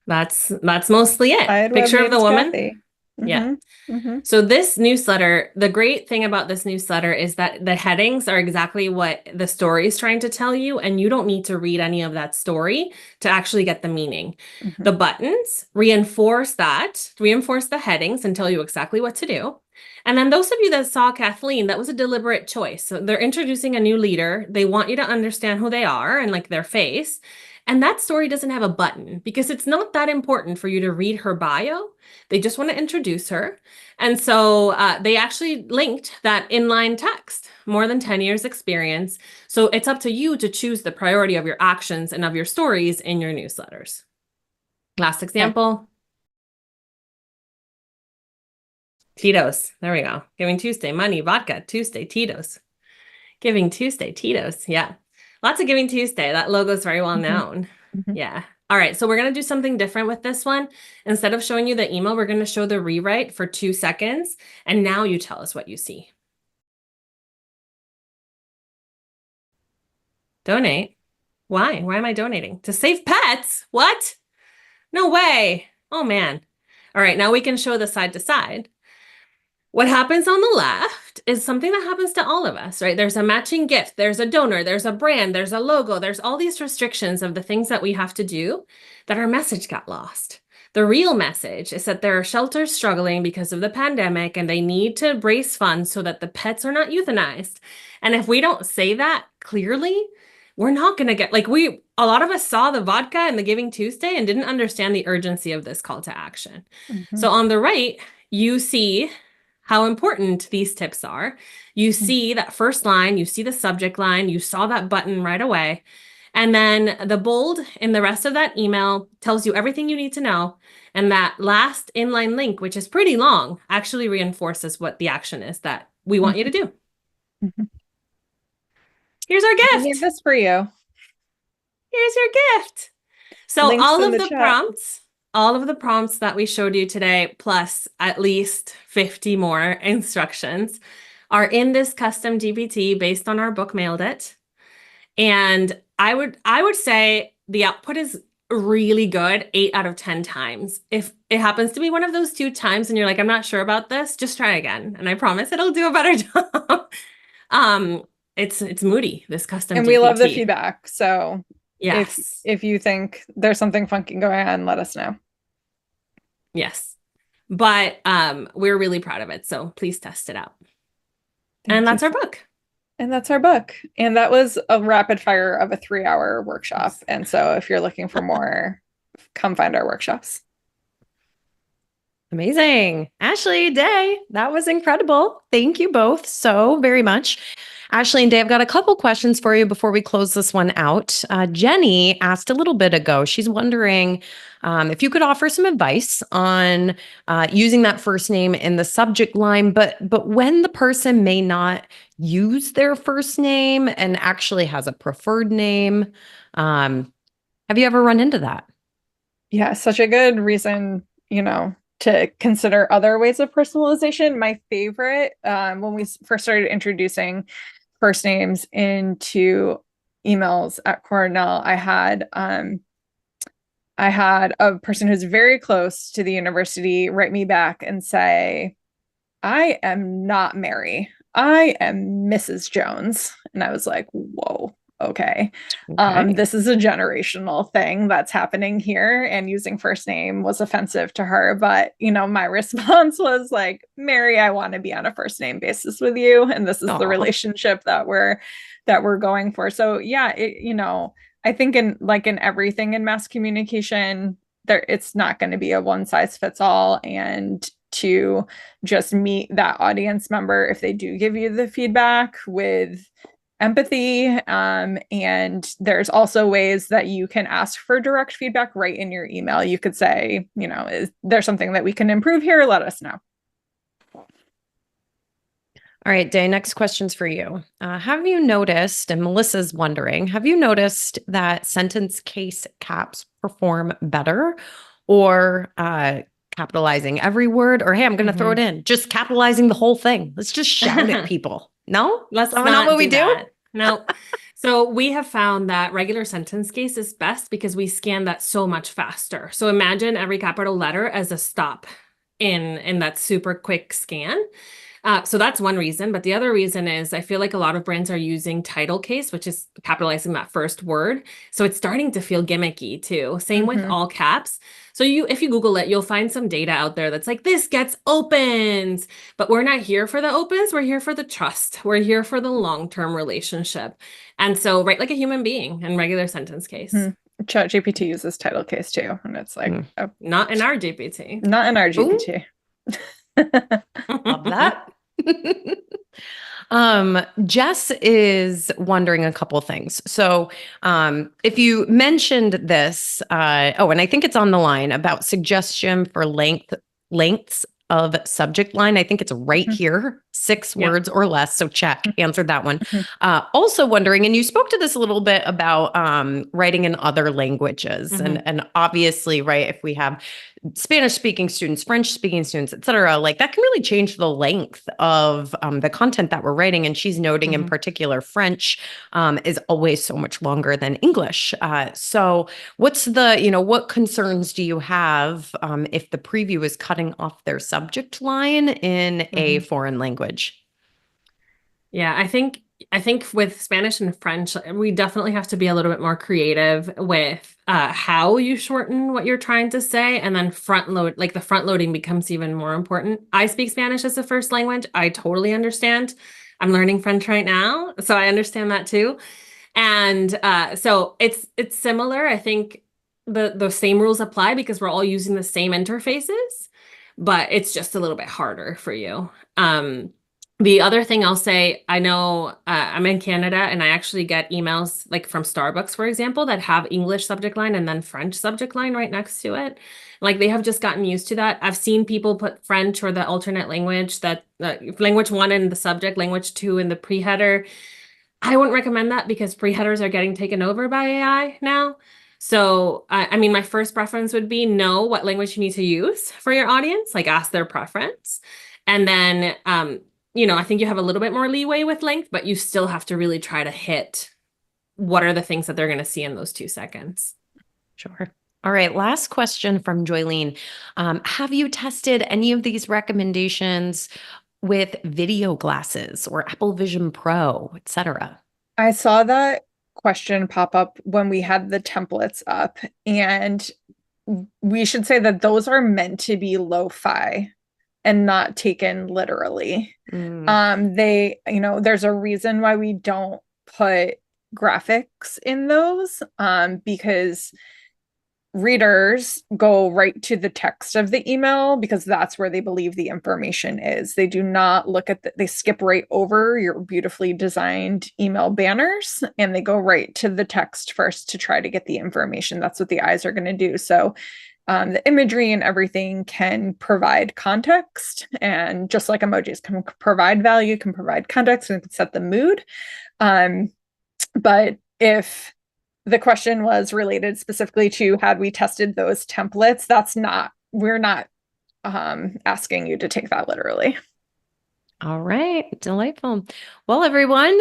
proposals. That's mostly it. Side Picture web of the names woman. Kathy. Yeah. Mm-hmm. So this newsletter, the great thing about this newsletter is that the headings are exactly what the story is trying to tell you, and you don't need to read any of that story to actually get the meaning. Mm-hmm. The buttons reinforce the headings and tell you exactly what to do. And then those of you that saw Kathleen, that was a deliberate choice. So they're introducing a new leader. They want you to understand who they are and like their face. And that story doesn't have a button because it's not that important for you to read her bio. They just want to introduce her. And so they actually linked that inline text, more than 10 years experience. So it's up to you to choose the priority of your actions and of your stories in your newsletters. Last example. Tito's. There we go. Giving Tuesday, money, vodka, Tuesday, Tito's. Giving Tuesday, Tito's. Yeah. Lots of Giving Tuesday. That logo is very well known. Yeah. All right. So we're going to do something different with this one. Instead of showing you the email, we're going to show the rewrite for 2 seconds. And now you tell us what you see. Donate. Why? Why am I donating? To save pets? What? No way. Oh, man. All right. Now we can show the side to side. What happens on the left is something that happens to all of us, right? There's a matching gift, there's a donor, there's a brand, there's a logo, there's all these restrictions of the things that we have to do that our message got lost. The real message is that there are shelters struggling because of the pandemic and they need to raise funds so that the pets are not euthanized. And if we don't say that clearly, we're not going to get, a lot of us saw the vodka and the Giving Tuesday and didn't understand the urgency of this call to action. So on the right, you see how important these tips are. You see that first line, you see the subject line, you saw that button right away. And then the bold in the rest of that email tells you everything you need to know. And that last inline link, which is pretty long, actually reinforces what the action is that we want you to do. Here's our gift. I made this for you. Here's your gift. So Links all in of the the chat. prompts that we showed you today, plus at least 50 more instructions, are in this custom GPT based on our book Mailed It. And I would say the output is really good 8 out of 10 times. If it happens to be one of those 2 times and you're like, I'm not sure about this, just try again. And I promise it'll do a better job. It's moody, this custom And GPT. we love the feedback. So yes. if you think there's something funky going on, let us know. Yes. But we're really proud of it. So please test it out. And that's our book. And that's our book. And that was a rapid fire of a 3-hour workshop. And so if you're looking for more, come find our workshops. Amazing. Ashley, Day, that was incredible. Thank you both so very much. Ashley and Day, I've got a couple questions for you before we close this one out. Jenny asked a little bit ago, she's wondering if you could offer some advice on using that first name in the subject line, but when the person may not use their first name and actually has a preferred name. Have you ever run into that? Yeah, such a good reason, to consider other ways of personalization. My favorite, when we first started introducing first names into emails at Cornell, I had a person who's very close to the university write me back and say, I am not Mary. I am Mrs. Jones. And I was like, whoa. Okay. This is a generational thing that's happening here, and using first name was offensive to her. But, my response was like, Mary, I want to be on a first name basis with you. And this is the relationship that we're going for. So yeah, I think in everything in mass communication, it's not going to be a one size fits all, and to just meet that audience member if they do give you the feedback with empathy. And there's also ways that you can ask for direct feedback right in your email. You could say, is there something that we can improve here? Let us know. All right, Day, next question's for you. Have you noticed, and Melissa's wondering, have you noticed that sentence case caps perform better, or capitalizing every word, or hey, I'm going to throw it in, just capitalizing the whole thing? Let's just shout at people. No? Let's Is that not what we do do? that. No. So we have found that regular sentence case is best because we scan that so much faster. So imagine every capital letter as a stop in that super quick scan. So that's one reason. But the other reason is I feel like a lot of brands are using title case, which is capitalizing that first word. So it's starting to feel gimmicky too. Same with all caps. So if you Google it, you'll find some data out there that's like, this gets opens. But we're not here for the opens. We're here for the trust. We're here for the long-term relationship. And so write like a human being in regular sentence case. ChatGPT uses title case too. And it's like, Not in our GPT. not in our GPT. Love that. Jess is wondering a couple things. So, if you mentioned this, and I think it's on the line about suggestion for lengths of subject line. I think it's right here, 6 words or less. So check, answered that one. Also wondering, and you spoke to this a little bit about writing in other languages, and obviously, right, if we have Spanish speaking students, French speaking students, et cetera, like that can really change the length of the content that we're writing. And she's noting in particular, French is always so much longer than English. So what's what concerns do you have if the preview is cutting off their subject line in a foreign language? Yeah, I think with Spanish and French, we definitely have to be a little bit more creative with how you shorten what you're trying to say, and then the front loading becomes even more important. I speak Spanish as a first language. I totally understand. I'm learning French right now, so I understand that too. And so it's similar. I think the same rules apply because we're all using the same interfaces, but it's just a little bit harder for you. The other thing I'll say, I know I'm in Canada and I actually get emails like from Starbucks, for example, that have English subject line and then French subject line right next to it. Like they have just gotten used to that. I've seen people put French or the alternate language, that language 1 in the subject, language 2 in the pre-header. I wouldn't recommend that because pre-headers are getting taken over by AI now. So, I mean, my first preference would be know what language you need to use for your audience, like ask their preference. And then, I think you have a little bit more leeway with length, but you still have to really try to hit what are the things that they're going to see in those 2 seconds. Sure. All right. Last question from Joylene. Have you tested any of these recommendations with video glasses or Apple Vision Pro, et cetera? I saw that question pop up when we had the templates up, and we should say that those are meant to be lo-fi and not taken literally. There's a reason why we don't put graphics in those, because readers go right to the text of the email because that's where they believe the information is. They do not look at they skip right over your beautifully designed email banners and they go right to the text first to try to get the information. That's what the eyes are going to do. So the imagery and everything can provide context, and just like emojis can provide value, can provide context, and can set the mood. But if the question was related specifically to had we tested those templates, we're not asking you to take that literally. All right. Delightful. Well, everyone,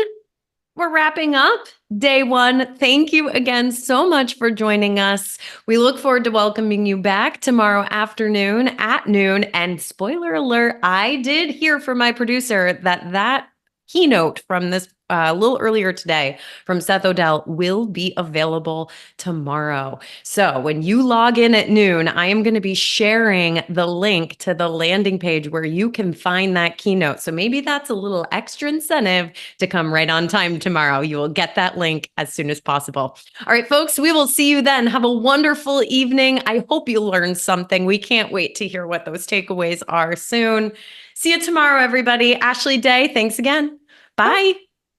we're wrapping up day 1. Thank you again so much for joining us. We look forward to welcoming you back tomorrow afternoon at noon. And spoiler alert, I did hear from my producer that keynote from this a little earlier today from Seth Odell will be available tomorrow. So when you log in at noon, I am going to be sharing the link to the landing page where you can find that keynote. So maybe that's a little extra incentive to come right on time tomorrow. You will get that link as soon as possible. All right, folks, we will see you then. Have a wonderful evening. I hope you learned something. We can't wait to hear what those takeaways are soon. See you tomorrow, everybody. Ashley Day, thanks again. Bye.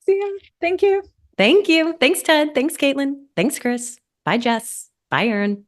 See ya. Thank you. Thank you. Thanks, Ted. Thanks, Caitlin. Thanks, Chris. Bye, Jess. Bye, Erin.